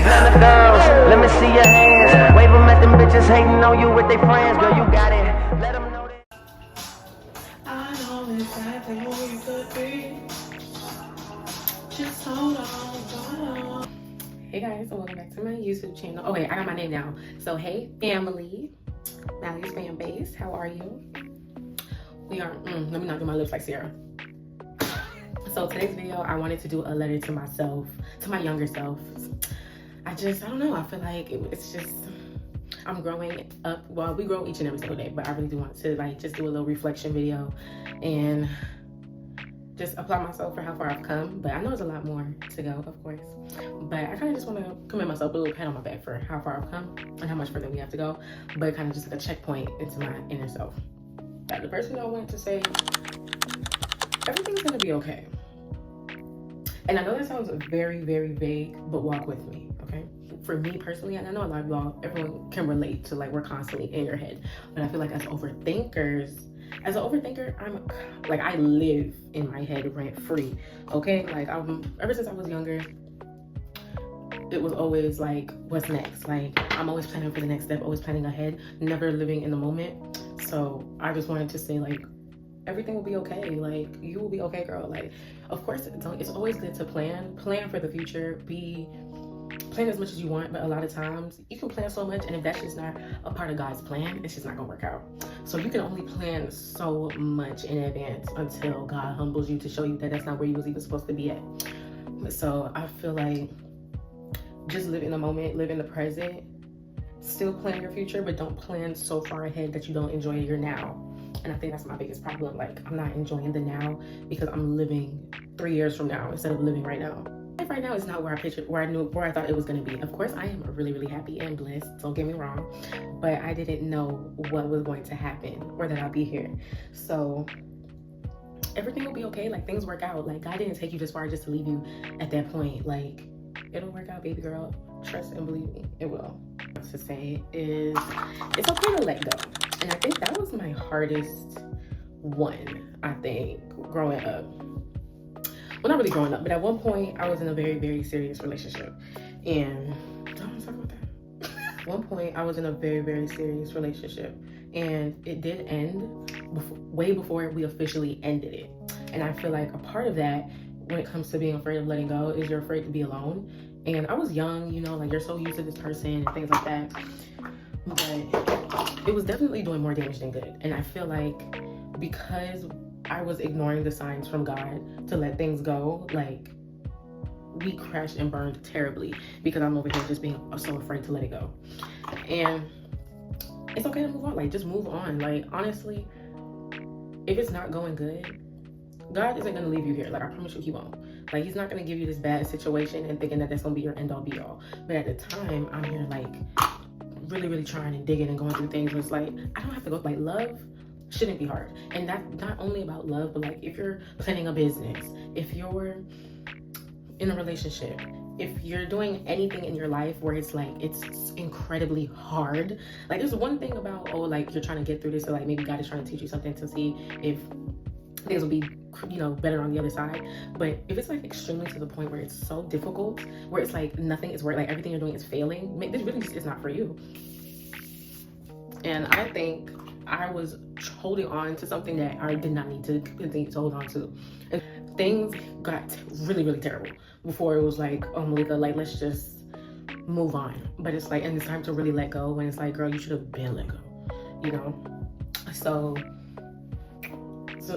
Atlanta girls, let me see your hands. Wave them at them bitches hating on you with their friends. Girl, you got it. Let them know that. I know exactly who you could be. Just hold on. Hey guys, so welcome back to my YouTube channel. Oh wait, I got my name now. So hey family, Mally's fan base, how are you? We are, let me not do my lips like Sarah. So today's video, I wanted to do a letter to myself, to my younger self. I don't know, I feel like it's just, I'm growing up. Well, we grow each and every single day, but I really do want to like just do a little reflection video and just applaud myself for how far I've come. But I know there's a lot more to go, of course. But I kind of just want to commend myself, a little pat on my back for how far I've come and how much further we have to go. But kind of just like a checkpoint into my inner self. Like the first thing I wanted to say, everything's gonna be okay. And I know that sounds very, very vague, but walk with me, okay? For me personally, and I know a lot of y'all, everyone can relate to like we're constantly in your head. But I feel like as an overthinker, I'm like, I live in my head rent free, okay? Like ever since I was younger, it was always like, what's next? Like I'm always planning for the next step, always planning ahead, never living in the moment. So I just wanted to say like, everything will be okay. Like you will be okay, girl. Like, of course, it's always good to plan for the future, plan as much as you want, but a lot of times you can plan so much, and if that's just not a part of God's plan, it's just not gonna work out. So you can only plan so much in advance until God humbles you to show you that that's not where you was even supposed to be at. So I feel like just live in the moment, live in the present, still plan your future, but don't plan so far ahead that you don't enjoy your now. And I think that's my biggest problem. Like, I'm not enjoying the now because I'm living 3 years from now instead of living right now. Life right now is not where I thought it was gonna be. Of course, I am really, really happy and blessed, don't get me wrong, but I didn't know what was going to happen or that I'd be here. So everything will be okay. Like, things work out. Like, God didn't take you this far just to leave you at that point. Like, it'll work out, baby girl. Trust and believe me, it will. What to say is, it's okay to let go. And I think that was my hardest one, I think, growing up. Well, not really growing up, but at one point I was in a very, very serious relationship. And I want to talk about that. At one point I was in a very, very serious relationship, and it did end way before we officially ended it. And I feel like a part of that, when it comes to being afraid of letting go, is you're afraid to be alone. And I was young, you know, like you're so used to this person and things like that. But it was definitely doing more damage than good. And I feel like because I was ignoring the signs from God to let things go, like we crashed and burned terribly because I'm over here just being so afraid to let it go. And it's okay to move on. Like, just move on. Like, honestly, if it's not going good, God isn't going to leave you here. Like, I promise you, he won't. Like, he's not going to give you this bad situation and thinking that that's going to be your end all be all. But at the time, I'm here like really, really trying and digging and going through things where it's like, I don't have to go, like, love shouldn't be hard. And that's not only about love, but like if you're planning a business, if you're in a relationship, if you're doing anything in your life where it's like, it's incredibly hard. Like, there's one thing about, oh, like you're trying to get through this, so like maybe God is trying to teach you something to see if things will be, you know, better on the other side. But if it's like extremely to the point where it's so difficult, where it's like nothing is working, like everything you're doing is failing, this really just is not for you. And I think I was holding on to something that I did not need to continue to hold on to. And things got really, really terrible before it was like, oh, Malika, like, let's just move on. But it's like, and it's time to really let go when it's like, girl, you should have been let go, you know? So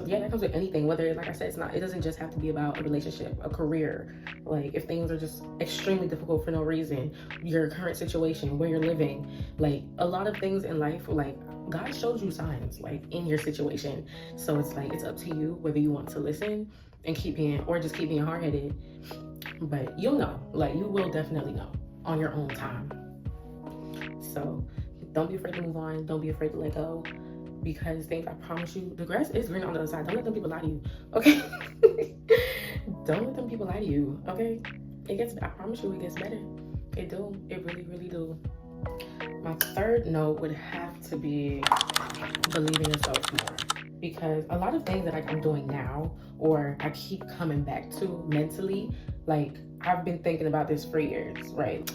yeah, that comes with anything, whether, like I said, it doesn't just have to be about a relationship, a career. Like, if things are just extremely difficult for no reason, your current situation, where you're living, like a lot of things in life, like God shows you signs, like in your situation. So it's like, it's up to you whether you want to listen and keep being hard-headed. But you'll know, like you will definitely know on your own time. So don't be afraid to move on. Don't be afraid to let go. Because things, I promise you, the grass is green on the other side. Don't let them people lie to you, okay? Don't let them people lie to you, okay? I promise you, it gets better. It do, it really, really do. My third note would have to be believing yourself more. Because a lot of things that I'm doing now, or I keep coming back to mentally, like I've been thinking about this for years, right?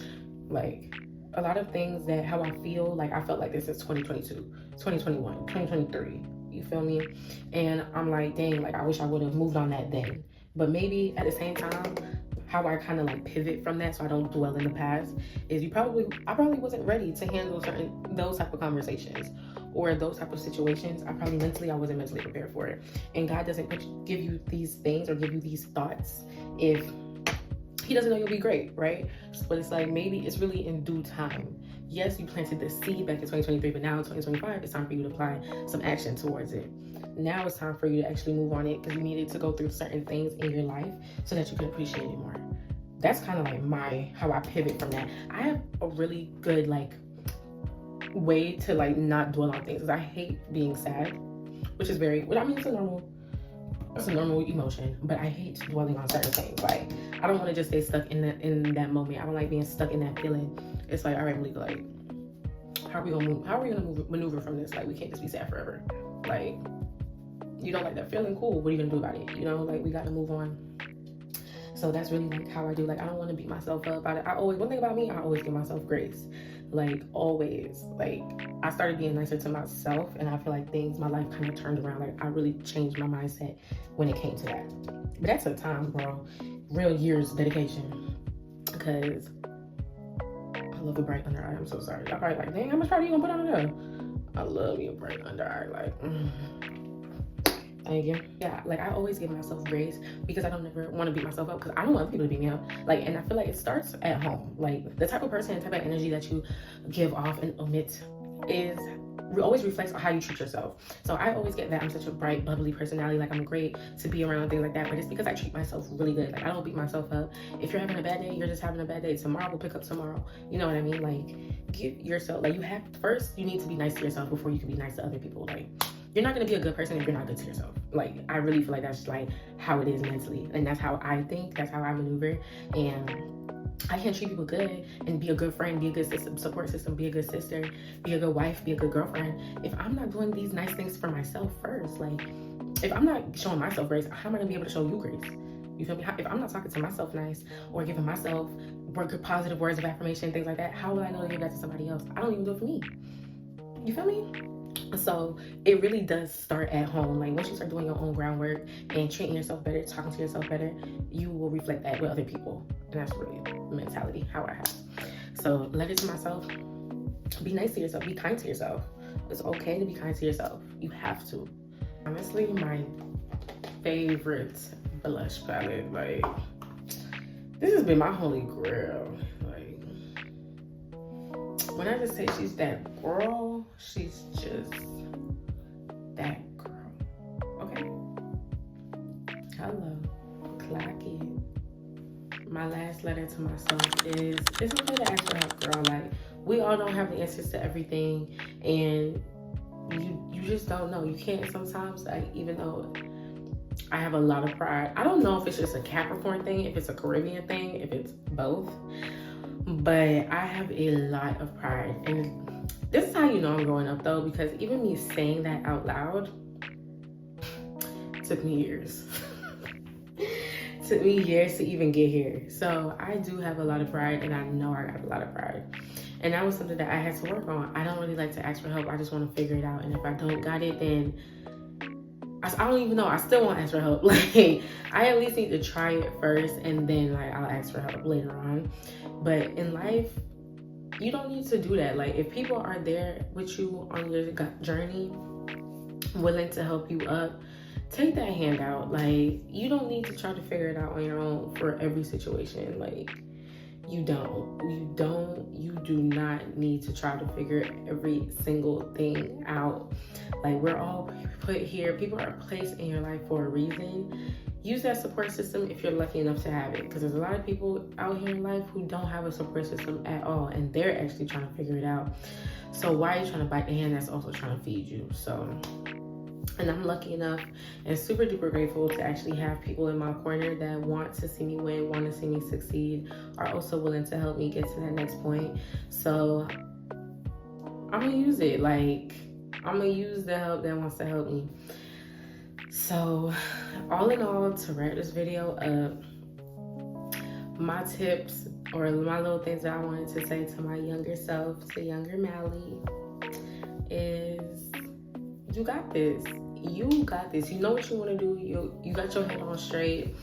Like, a lot of things that how I feel, like I felt like this is 2022, 2021, 2023. You feel me? And I'm like, dang, like I wish I would have moved on that then. But maybe at the same time, how I kind of like pivot from that so I don't dwell in the past is I probably wasn't ready to handle those type of conversations or those type of situations. I wasn't mentally prepared for it. And God doesn't give you these things or give you these thoughts if he doesn't know you'll be great, right? But it's like, maybe it's really in due time. Yes, you planted the seed back in 2023, but now in 2025, it's time for you to apply some action towards it. Now it's time for you to actually move on it because you needed to go through certain things in your life so that you can appreciate it more. That's kind of like how I pivot from that. I have a really good like way to like not dwell on things because I hate being sad, which is it's a normal emotion, but I hate dwelling on certain things. Like, I don't want to just stay stuck in that moment. I don't like being stuck in that feeling. It's like, all right, Malika, like, how are we gonna maneuver from this? Like, we can't just be sad forever. Like, you don't like that feeling? Cool. What are you gonna do about it? You know, like, we gotta move on. So that's really like how I do. Like, I don't want to beat myself up about it. One thing about me, I always give myself grace. Like, always. Like, I started being nicer to myself, and I feel like my life kind of turned around. Like, I really changed my mindset when it came to that. But that took time, bro. Real years of dedication. Because I love a bright under eye. I'm so sorry. Y'all probably like, dang, how much powder you gonna put on there? I love you a bright under eye. Like, thank you. Yeah, like I always give myself grace because I don't ever want to beat myself up because I don't want people to beat me up. Like, and I feel like it starts at home. Like, the type of person, type of energy that you give off and emit always reflects on how you treat yourself. So I always get that I'm such a bright, bubbly personality. Like, I'm great to be around, things like that. But it's because I treat myself really good. Like, I don't beat myself up. If you're having a bad day, you're just having a bad day. Tomorrow will pick up tomorrow. You know what I mean? Like, give yourself, like, you need to be nice to yourself before you can be nice to other people. Like, you're not going to be a good person if you're not good to yourself. Like, I really feel like that's like how it is mentally. And that's how I think. That's how I maneuver. And I can treat people good and be a good friend, be a good support system, be a good sister, be a good wife, be a good girlfriend. If I'm not doing these nice things for myself first, like, if I'm not showing myself grace, how am I going to be able to show you grace? You feel me? If I'm not talking to myself nice or giving myself positive words of affirmation, things like that, how will I know to give that to somebody else? I don't even do it for me. You feel me? So it really does start at home. Like, once you start doing your own groundwork and treating yourself better, talking to yourself better, you will reflect that with other people. And that's really the mentality, how I have. So let it to myself. Be nice to yourself. Be kind to yourself. It's okay to be kind to yourself. You have to. Honestly, my favorite blush palette, like, this has been my holy grail. Like, when I just say she's that girl, she's just that girl. Okay? Hello. Clock it. My last letter to myself is, it's okay to ask for help, girl. Like, we all don't have the answers to everything, and you just don't know. You can't sometimes, like, even though I have a lot of pride. I don't know if it's just a Capricorn thing, if it's a Caribbean thing, if it's both. But I have a lot of pride. And this is how you know I'm growing up, though, because even me saying that out loud took me years. Took me years to even get here. So I do have a lot of pride, and I know I got a lot of pride. And that was something that I had to work on. I don't really like to ask for help. I just want to figure it out. And if I don't got it, then I don't even know. I still won't ask for help. Like, I at least need to try it first, and then, like, I'll ask for help later on. But in life, you don't need to do that. Like, if people are there with you on your journey, willing to help you up, take that hand out. Like, you don't need to try to figure it out on your own for every situation. Like, you do not need to try to figure every single thing out. Like, we're all put here. People are placed in your life for a reason. Use that support system if you're lucky enough to have it, because there's a lot of people out here in life who don't have a support system at all, and they're actually trying to figure it out. So why are you trying to bite the hand that's also trying to feed you? So, and I'm lucky enough and super duper grateful to actually have people in my corner that want to see me win, want to see me succeed, are also willing to help me get to that next point. So I'm gonna use it. Like, I'm gonna use the help that wants to help me. So all in all, to wrap this video up, my tips or my little things that I wanted to say to my younger self, to younger Mally, is you got this. You got this. You know what you want to do. You got your head on straight.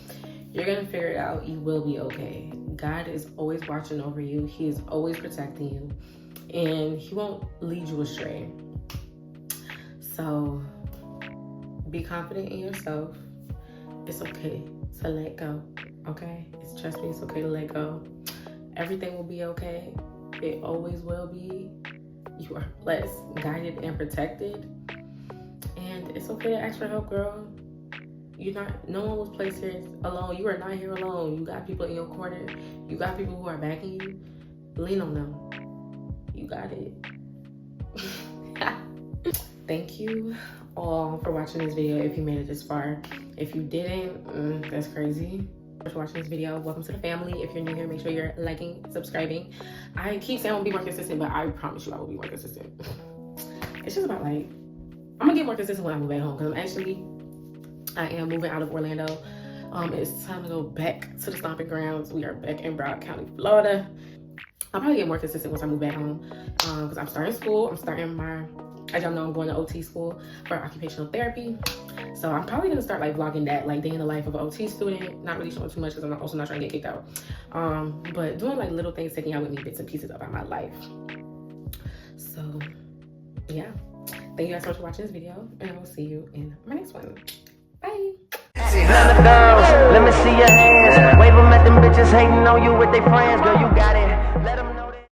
You're going to figure it out. You will be okay. God is always watching over you. He is always protecting you. And he won't lead you astray. So be confident in yourself. It's okay to let go. Okay? Trust me, it's okay to let go. Everything will be okay. It always will be. You are blessed, guided, and protected. And it's okay to ask for help, girl. No one was placed here alone. You are not here alone. You got people in your corner. You got people who are backing you. Lean on them. You got it. Thank you all for watching this video if you made it this far. If you didn't, that's crazy. For watching this video, welcome to the family. If you're new here, make sure you're liking, subscribing. I keep saying I will be more consistent, but I promise you I will be more consistent. It's just about like, I'm gonna get more consistent when I move back home, because I am moving out of Orlando. It's time to go back to the stomping grounds. We are back in Broward County, Florida. I'll probably get more consistent once I move back home, because I'm starting school. I'm starting as y'all know, I'm going to OT school for occupational therapy. So I'm probably gonna start like vlogging that, like day in the life of an OT student. Not really showing too much because I'm also not trying to get kicked out. But doing like little things, taking out with me bits and pieces about my life. So yeah, thank you guys so much for watching this video, and I will see you in my next one. Bye. Let me see your hands. Wave them at them bitches hating on you with their friends. Girl, you got it.